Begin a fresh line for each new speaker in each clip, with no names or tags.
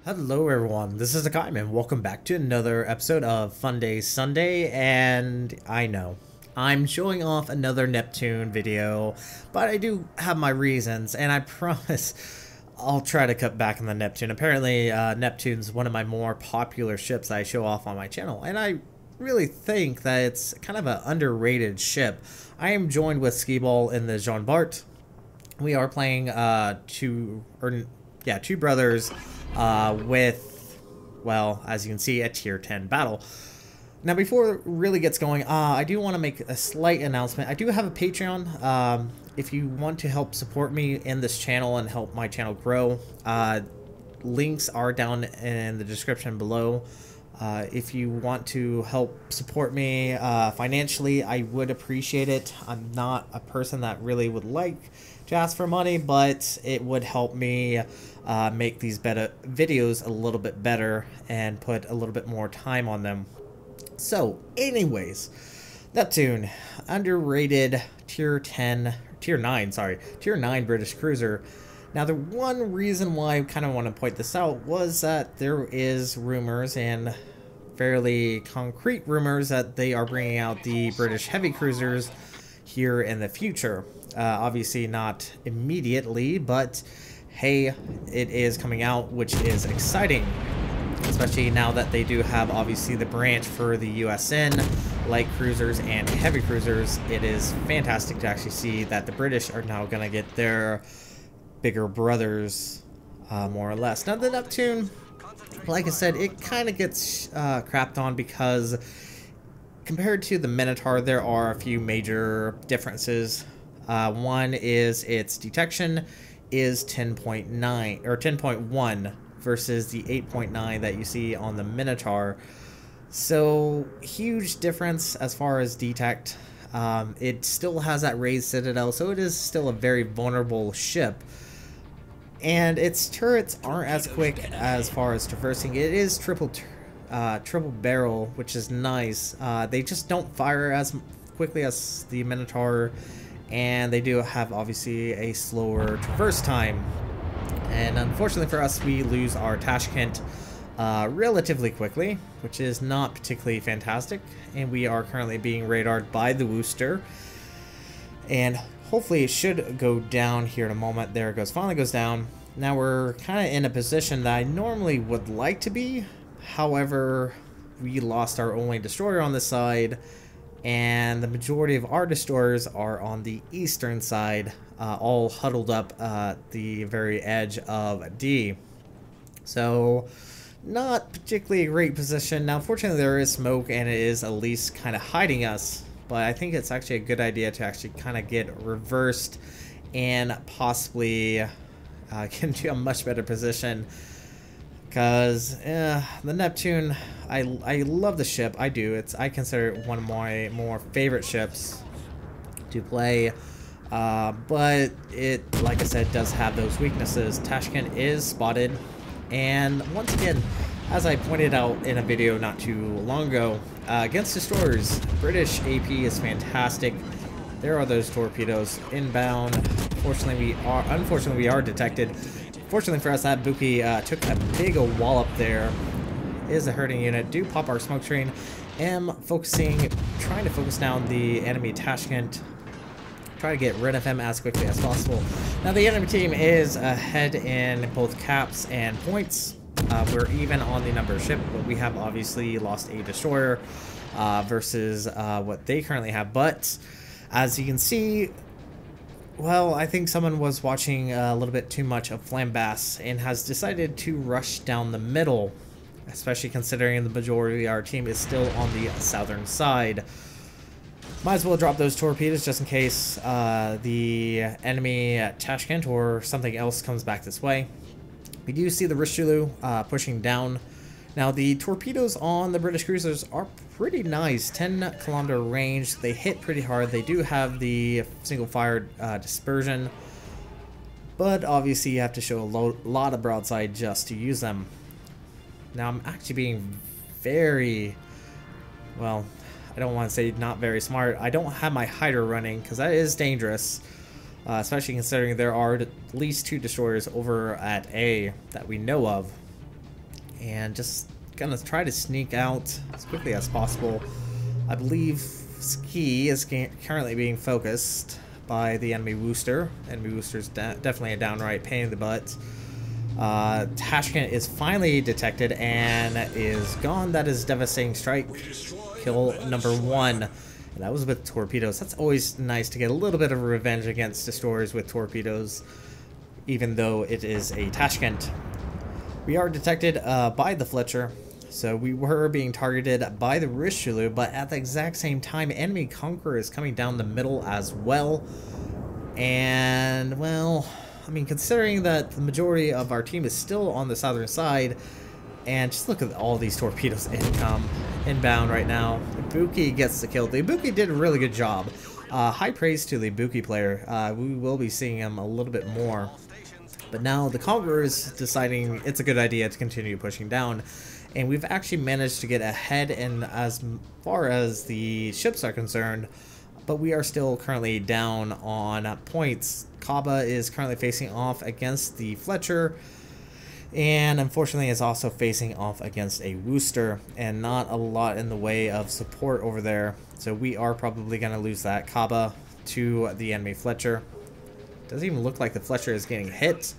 Hello everyone, this is Hakaym and welcome back to another episode of Funday Sunday. And I know, I'm showing off another Neptune video, but I do have my reasons, and I promise I'll try to cut back on the Neptune. Apparently, Neptune's one of my more popular ships I show off on my channel, and I really think that it's kind of an underrated ship. I am joined with Skiball in the Jean Bart. We are playing two brothers with, well, as you can see, a tier 10 battle. Now, before it really gets going, I do want to make a slight announcement. I do have a Patreon. If you want to help support me in this channel and help my channel grow, links are down in the description below. If you want to help support me financially, I would appreciate it. I'm not a person that really would like to ask for money, but it would help me make these better videos a little bit better and put a little bit more time on them. So anyways, Neptune, underrated tier 9 British cruiser. Now, the one reason why I kind of want to point this out was that there is rumors, and fairly concrete rumors, that they are bringing out the British heavy cruisers here in the future. Obviously not immediately, but hey, it is coming out, which is exciting, especially now that they do have obviously the branch for the USN, light cruisers and heavy cruisers. It is fantastic to actually see that the British are now going to get their bigger brothers, more or less. Now, the Neptune, like I said, it kind of gets crapped on because compared to the Minotaur, there are a few major differences. One is its detection is 10.9 or 10.1 versus the 8.9 that you see on the Minotaur. So huge difference as far as detect. It still has that raised citadel, so it is still a very vulnerable ship. And its turrets aren't as quick as far as traversing. It is triple barrel, which is nice. They just don't fire as quickly as the Minotaur, and they do have obviously a slower traverse time. And unfortunately for us, we lose our Tashkent relatively quickly, which is not particularly fantastic. And we are currently being radared by the Worcester, and hopefully it should go down here in a moment. There it goes, finally goes down. Now we're kind of in a position that I normally would like to be. However, we lost our only destroyer on this side, and the majority of our destroyers are on the eastern side, all huddled up the very edge of D. So not particularly a great position. Now, fortunately, there is smoke, and it is at least kind of hiding us, but I think it's actually a good idea to actually kind of get reversed and possibly get into a much better position. Because the Neptune, I love the ship. I do. I consider it one of my more favorite ships to play. But it, like I said, does have those weaknesses. Tashkent is spotted. And once again, as I pointed out in a video not too long ago, against destroyers, British AP is fantastic. There are those torpedoes inbound. Unfortunately, we are detected. Fortunately for us, that Buki took a big wallop there. Is a hurting unit. Do pop our smoke screen. Am focusing, trying to focus down the enemy Tashkent. Try to get rid of him as quickly as possible. Now, the enemy team is ahead in both caps and points. We're even on the number of ship, but we have obviously lost a destroyer versus what they currently have. But as you can see, well, I think someone was watching a little bit too much of Flambass and has decided to rush down the middle, especially considering the majority of our team is still on the southern side. Might as well drop those torpedoes just in case the enemy Tashkent or something else comes back this way. We do see the Richelieu pushing down. Now, the torpedoes on the British cruisers are pretty nice. 10-kilometer range. They hit pretty hard. They do have the single-fire dispersion, but obviously you have to show a lot of broadside just to use them. Now, I'm actually being very, well, I don't want to say not very smart. I don't have my hider running because that is dangerous. especially considering there are at least 2 destroyers over at A that we know of. and just gonna try to sneak out as quickly as possible. I believe Ski is currently being focused by the enemy Wooster. Enemy Wooster's definitely a downright pain in the butt. Tashkent is finally detected and is gone. That is devastating strike. Kill number 1. And that was with torpedoes. That's always nice to get a little bit of revenge against destroyers with torpedoes, even though it is a Tashkent. We are detected by the Fletcher, so we were being targeted by the Richelieu, but at the exact same time, enemy Conqueror is coming down the middle as well. And, well, I mean, considering that the majority of our team is still on the southern side, and just look at all these torpedoes inbound right now. Ibuki gets the kill. The Ibuki did a really good job. High praise to the Ibuki player. We will be seeing him a little bit more. But now the Conqueror is deciding it's a good idea to continue pushing down. And we've actually managed to get ahead in as far as the ships are concerned. But we are still currently down on points. Kaba is currently facing off against the Fletcher. And unfortunately is also facing off against a Wooster. And not a lot in the way of support over there. So we are probably going to lose that Kaba to the enemy Fletcher. Doesn't even look like the Fletcher is getting hit.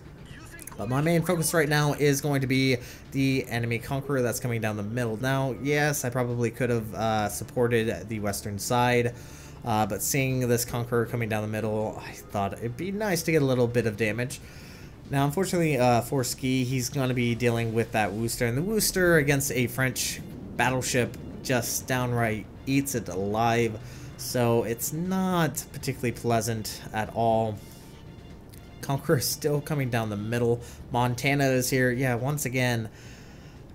But my main focus right now is going to be the enemy Conqueror that's coming down the middle. Now, yes, I probably could have supported the western side. But seeing this Conqueror coming down the middle, I thought it'd be nice to get a little bit of damage. Now, unfortunately, for Ski, he's going to be dealing with that Wooster. And the Wooster against a French battleship just downright eats it alive. So it's not particularly pleasant at all. Conqueror is still coming down the middle. Montana is here. Yeah, once again,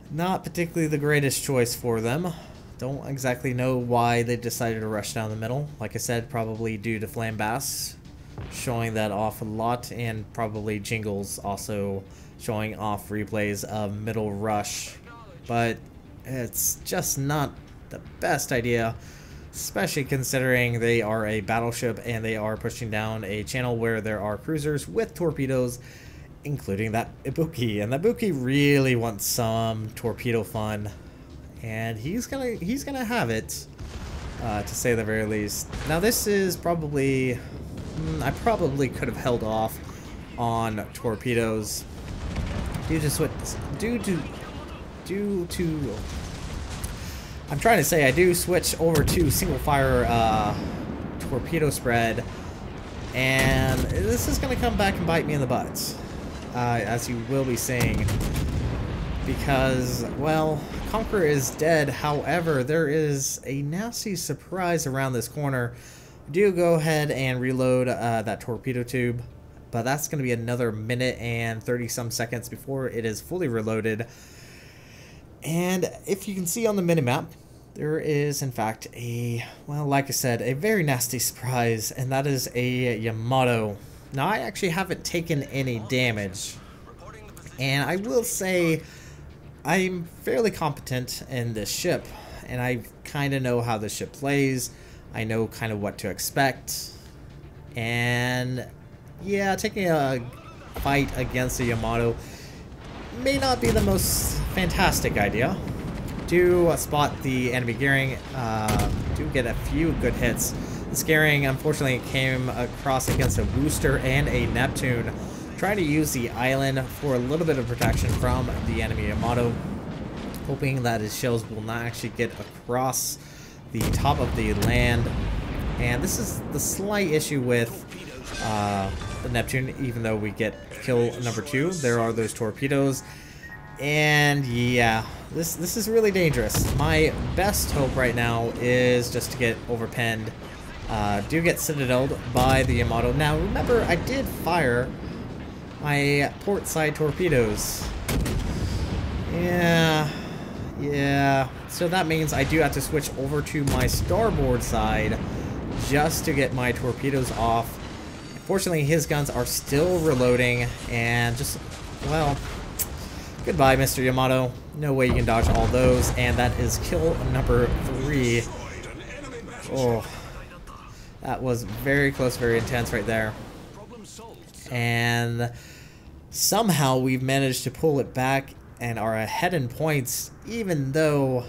not particularly the greatest choice for them. Don't exactly know why they decided to rush down the middle. Like I said, probably due to Flambass showing that off a lot, and probably Jingles also showing off replays of middle rush. But it's just not the best idea, especially considering they are a battleship and they are pushing down a channel where there are cruisers with torpedoes, including that Ibuki. And the Ibuki really wants some torpedo fun, and he's gonna have it, to say the very least. Now this is probably, I probably could have held off on torpedoes due to I'm trying to say I do switch over to single fire torpedo spread, and this is going to come back and bite me in the butt, as you will be seeing, because, well, Conqueror is dead. However, there is a nasty surprise around this corner. Do go ahead and reload that torpedo tube, but that's going to be another minute and 30 some seconds before it is fully reloaded. And if you can see on the minimap, there is in fact a, well, like I said, a very nasty surprise, and that is a Yamato. Now I actually haven't taken any damage, and I will say I'm fairly competent in this ship, and I kind of know how the ship plays. I know kind of what to expect, and yeah, taking a fight against a Yamato may not be the most fantastic idea. Do spot the enemy gearing, do get a few good hits. This gearing unfortunately came across against a Wooster and a Neptune, trying to use the island for a little bit of protection from the enemy Yamato, hoping that his shells will not actually get across the top of the land. And this is the slight issue with the Neptune. Even though we get kill number 2, there are those torpedoes, and yeah, this is really dangerous. My best hope right now is just to get overpenned. Do get citadeled by the Yamato. Now remember, I did fire my port side torpedoes. Yeah, so that means I do have to switch over to my starboard side just to get my torpedoes off. Fortunately, his guns are still reloading, and just, well, goodbye, Mr. Yamato. No way you can dodge all those, and that is kill number 3. Oh, that was very close, very intense right there. And somehow we've managed to pull it back and are ahead in points, even though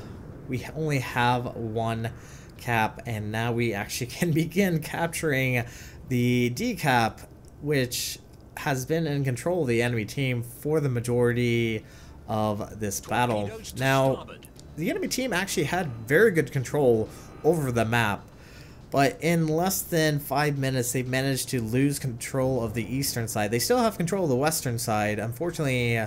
we only have one cap, and now we actually can begin capturing the decap, which has been in control of the enemy team for the majority of this battle. Now, the enemy team actually had very good control over the map, but in less than 5 minutes they managed to lose control of the eastern side. They still have control of the western side. Unfortunately,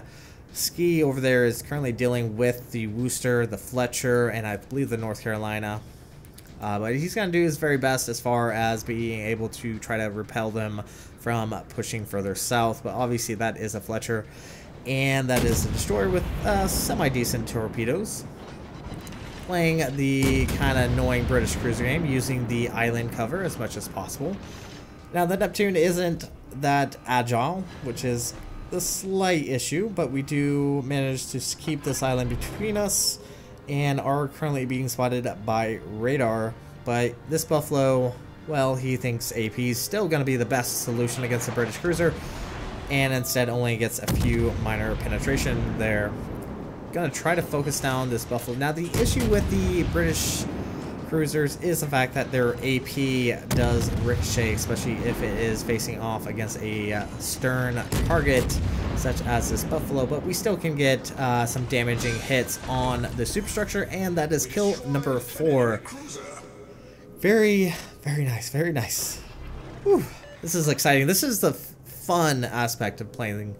Ski over there is currently dealing with the Worcester, the Fletcher, and I believe the North Carolina. But he's going to do his very best as far as being able to try to repel them from pushing further south. But obviously that is a Fletcher, and that is a destroyer with semi-decent torpedoes. Playing the kind of annoying British cruiser game, using the island cover as much as possible. Now the Neptune isn't that agile, which is the slight issue, but we do manage to keep this island between us and are currently being spotted by radar. But this Buffalo, well, he thinks AP is still going to be the best solution against the British cruiser, and instead only gets a few minor penetration there. Gonna try to focus down this Buffalo. Now the issue with the British cruisers is the fact that their AP does ricochet, especially if it is facing off against a stern target such as this Buffalo, but we still can get some damaging hits on the superstructure, and that is kill number 4. Very nice, very nice. Whew. This is exciting. This is the fun aspect of playing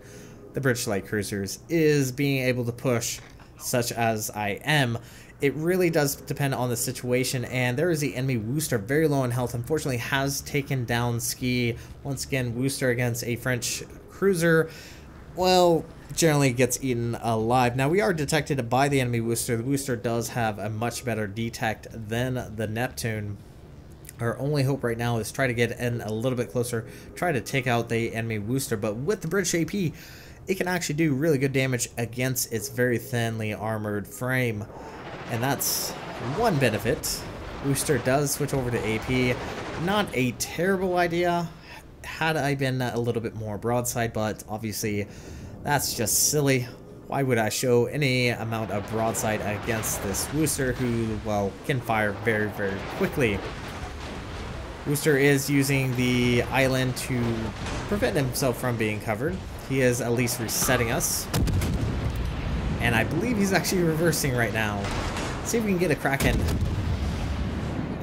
the British light cruisers, is being able to push such as I am. It really does depend on the situation, and there is the enemy Worcester, very low in health, unfortunately has taken down Ski. Once again, Worcester against a French cruiser, well, generally gets eaten alive. Now we are detected by the enemy Worcester. The Worcester does have a much better detect than the Neptune. Our only hope right now is try to get in a little bit closer, try to take out the enemy Worcester, but with the British AP, it can actually do really good damage against its very thinly armored frame. And that's one benefit. Worcester does switch over to AP. Not a terrible idea had I been a little bit more broadside, but obviously that's just silly. Why would I show any amount of broadside against this Worcester, who, well, can fire very quickly. Worcester is using the island to prevent himself from being covered. He is at least resetting us. And I believe he's actually reversing right now. Let's see if we can get a Kraken.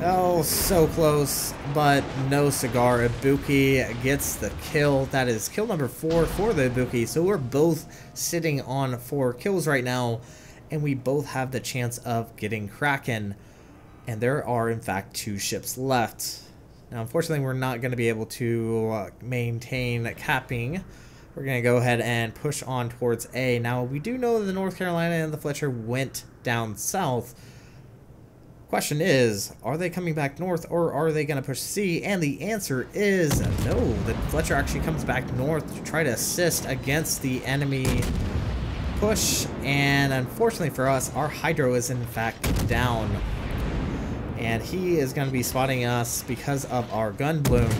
Oh, so close, but no cigar. Ibuki gets the kill. That is kill number 4 for the Ibuki. So we're both sitting on 4 kills right now, and we both have the chance of getting Kraken. And there are, in fact, 2 ships left. Now, unfortunately, we're not going to be able to maintain capping. We're going to go ahead and push on towards A. Now, we do know that the North Carolina and the Fletcher went down south. Question is, are they coming back north, or are they going to push C? And the answer is no. The Fletcher actually comes back north to try to assist against the enemy push. And unfortunately for us, our Hydro is in fact down. And he is going to be spotting us because of our gun bloom.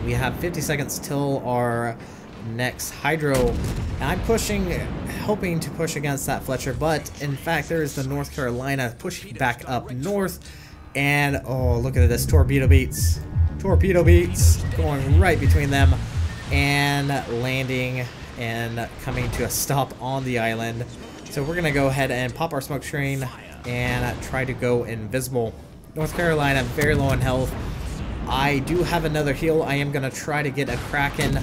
We have 50 seconds till our next Hydro, and I'm pushing, hoping to push against that Fletcher, but in fact there is the North Carolina pushing back up north, and oh, look at this, torpedo beats going right between them and landing and coming to a stop on the island. So we're gonna go ahead and pop our smoke screen and try to go invisible. North Carolina very low in health. I do have another heal. I am gonna try to get a Kraken.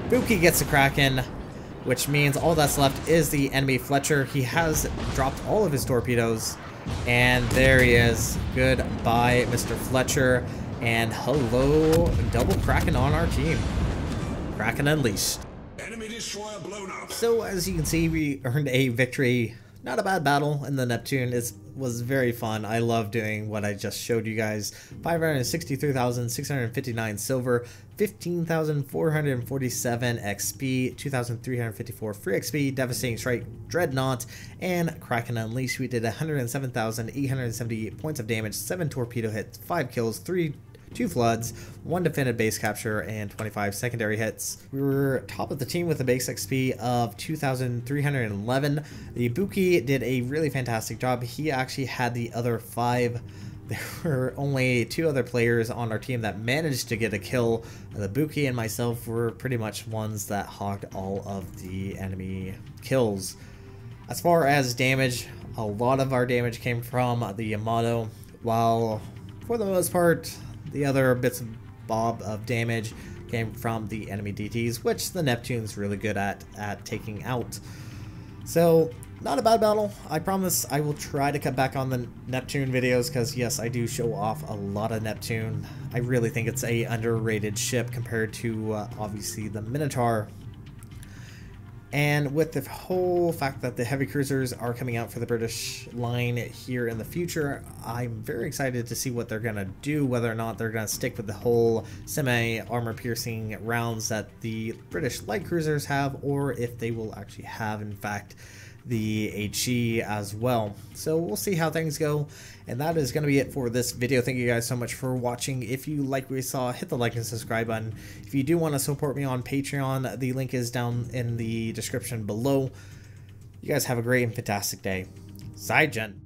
Buki gets a Kraken, which means all that's left is the enemy Fletcher. He has dropped all of his torpedoes, and there he is. Goodbye, Mr. Fletcher, and hello, double Kraken on our team. Kraken unleashed.
Enemy destroyer blown up.
So as you can see, we earned a victory. Not a bad battle in the Neptune. It was very fun. I love doing what I just showed you guys. 563,659 silver, 15,447 XP, 2,354 free XP, Devastating Strike, Dreadnought, and Kraken Unleashed. We did 107,878 points of damage, 7 torpedo hits, 5 kills, 3 2 floods, 1 defended base capture, and 25 secondary hits. We were top of the team with a base XP of 2,311. The Buki did a really fantastic job. He actually had the other 5. There were only 2 other players on our team that managed to get a kill. The Buki and myself were pretty much ones that hogged all of the enemy kills. As far as damage, a lot of our damage came from the Yamato, while for the most part, the other bits and bob of damage came from the enemy DTs, which the Neptune's really good at taking out. So, not a bad battle. I promise I will try to cut back on the Neptune videos because, yes, I do show off a lot of Neptune. I really think it's a underrated ship compared to, obviously, the Minotaur. And with the whole fact that the heavy cruisers are coming out for the British line here in the future, I'm very excited to see what they're going to do, whether or not they're going to stick with the whole semi-armor piercing rounds that the British light cruisers have, or if they will actually have, in fact, the HE as well. So we'll see how things go, and that is going to be it for this video. Thank you guys so much for watching. If you like what you saw, hit the like and subscribe button. If you do want to support me on Patreon, the link is down in the description below. You guys have a great and fantastic day. Side Gen.